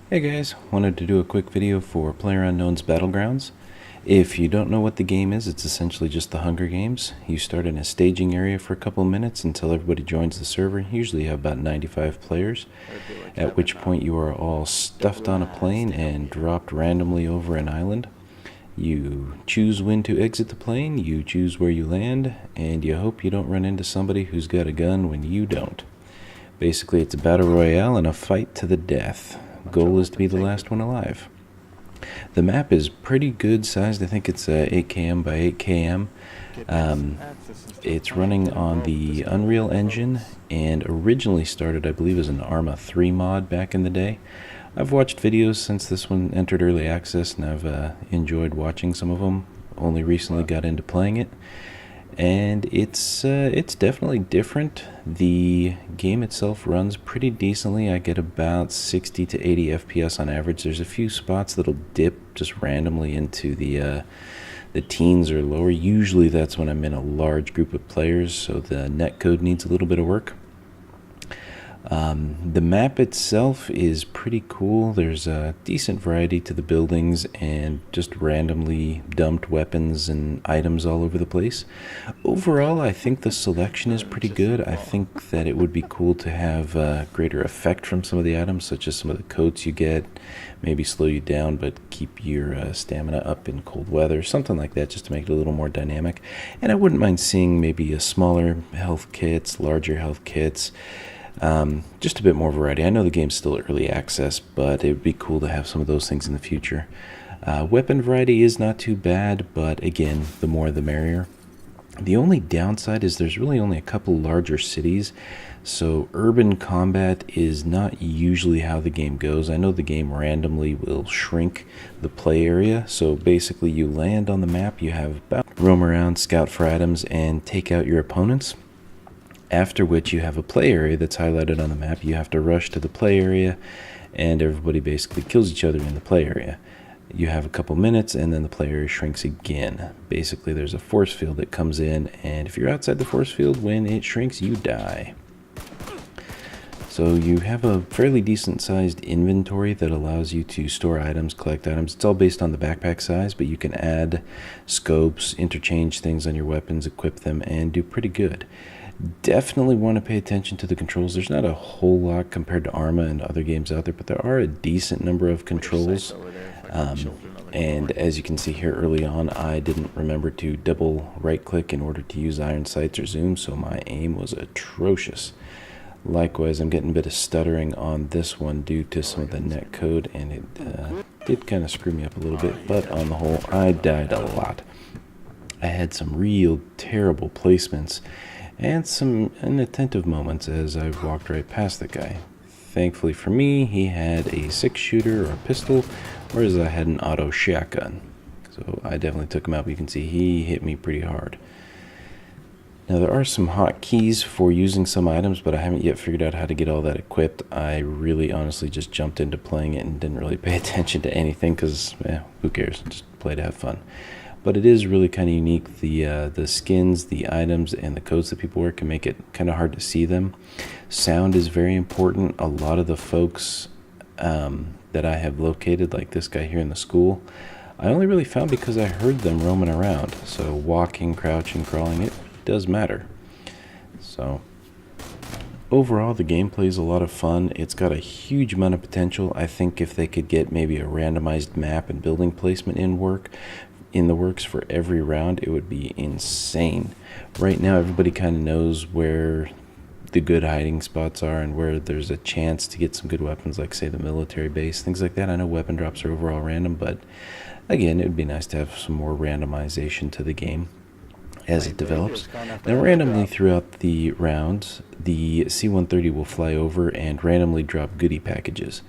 Hey guys, wanted to do a quick video for PlayerUnknown's Battlegrounds. If you don't know what the game is, it's essentially just the Hunger Games. You start in a staging area for a couple of minutes until everybody joins the server. Usually you have about 95 players, at which point you are all stuffed on a plane and dropped randomly over an island. You choose when to exit the plane, you choose where you land, and you hope you don't run into somebody who's got a gun when you don't. Basically, it's a battle royale and a fight to the death. Goal is to be the last one alive. The map is pretty good sized. I think it's 8 km by 8 km. It's running on the Unreal Engine and originally started, I believe, as an Arma 3 mod back in the day. I've watched videos since this one entered early access, and I've enjoyed watching some of them. Only recently got into playing it, and it's definitely different. The game itself runs pretty decently. I get about 60 to 80 FPS on average. There's a few spots that'll dip just randomly into the teens or lower. Usually that's when I'm in a large group of players, so the netcode needs a little bit of work. The map itself is pretty cool. There's a decent variety to the buildings and just randomly dumped weapons and items all over the place. Overall, I think the selection is pretty good. I think that it would be cool to have greater effect from some of the items, such as some of the coats you get, maybe slow you down but keep your stamina up in cold weather, something like that, just to make it a little more dynamic. And I wouldn't mind seeing maybe a smaller health kits, larger health kits, just a bit more variety. I know the game's still early access, but it would be cool to have some of those things in the future. Weapon variety is not too bad, but again, the more the merrier. The only downside is there's really only a couple larger cities, so urban combat is not usually how the game goes. I know the game randomly will shrink the play area, so basically you land on the map, you have about roam around, scout for items, and take out your opponents. After which you have a play area that's highlighted on the map. You have to rush to the play area, and everybody basically kills each other in the play area. You have a couple minutes, and then the play area shrinks again. Basically, there's a force field that comes in, and if you're outside the force field, when it shrinks, you die. So you have a fairly decent sized inventory that allows you to store items, collect items. It's all based on the backpack size, but you can add scopes, interchange things on your weapons, equip them, and do pretty good. Definitely want to pay attention to the controls. There's not a whole lot compared to Arma and other games out there, but there are a decent number of controls. And as you can see here early on, I didn't remember to double right click in order to use iron sights or zoom, so my aim was atrocious. Likewise, I'm getting a bit of stuttering on this one due to some of the netcode, and it did kind of screw me up a little bit, but on the whole, I died a lot. I had some real terrible placements and some inattentive moments as I walked right past the guy. Thankfully for me, he had a 6-shooter or a pistol, whereas I had an auto shotgun. So I definitely took him out, but you can see he hit me pretty hard. Now there are some hotkeys for using some items, but I haven't yet figured out how to get all that equipped. I really honestly just jumped into playing it and didn't really pay attention to anything because, who cares? Just play to have fun. But it is really kind of unique. The skins, the items, and the codes that people wear can make it kind of hard to see them. Sound is very important. A lot of the folks that I have located, like this guy here in the school, I only really found because I heard them roaming around. So walking, crouching, crawling, it does matter. So overall, the gameplay is a lot of fun. It's got a huge amount of potential. I think if they could get maybe a randomized map and building placement in the works for every round, it would be insane. Right now, everybody kind of knows where the good hiding spots are and where there's a chance to get some good weapons, like say the military base, things like that. I know weapon drops are overall random, but again, it would be nice to have some more randomization to the game as it develops. Now, randomly throughout the rounds, the C-130 will fly over and randomly drop goodie packages.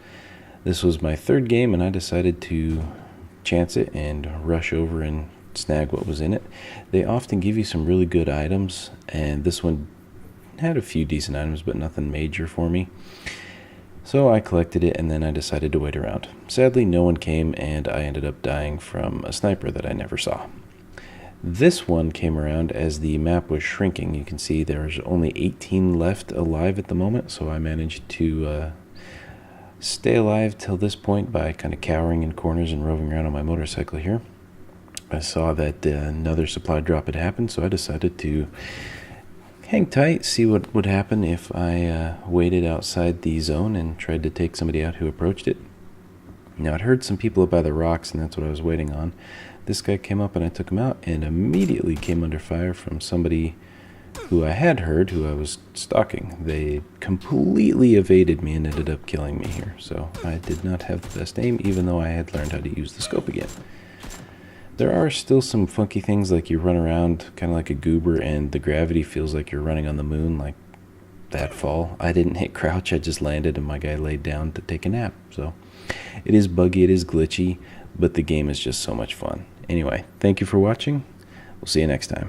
This was my third game, and I decided to chance it and rush over and snag what was in it. They often give you some really good items, and this one had a few decent items, but nothing major for me. So I collected it, and then I decided to wait around. Sadly, no one came, and I ended up dying from a sniper that I never saw. This one came around as the map was shrinking. You can see there's only 18 left alive at the moment, so I managed to stay alive till this point by kind of cowering in corners and roving around on my motorcycle here. I saw that another supply drop had happened, so I decided to hang tight, see what would happen if I waited outside the zone and tried to take somebody out who approached it. Now, I'd heard some people up by the rocks, and that's what I was waiting on. This guy came up, and I took him out, and immediately came under fire from somebody who I had heard, who I was stalking. They completely evaded me and ended up killing me here. So I did not have the best aim, even though I had learned how to use the scope again. There are still some funky things, like you run around kind of like a goober, and the gravity feels like you're running on the moon, like that fall. I didn't hit crouch, I just landed, and my guy laid down to take a nap. So it is buggy, it is glitchy, but the game is just so much fun. Anyway, thank you for watching. We'll see you next time.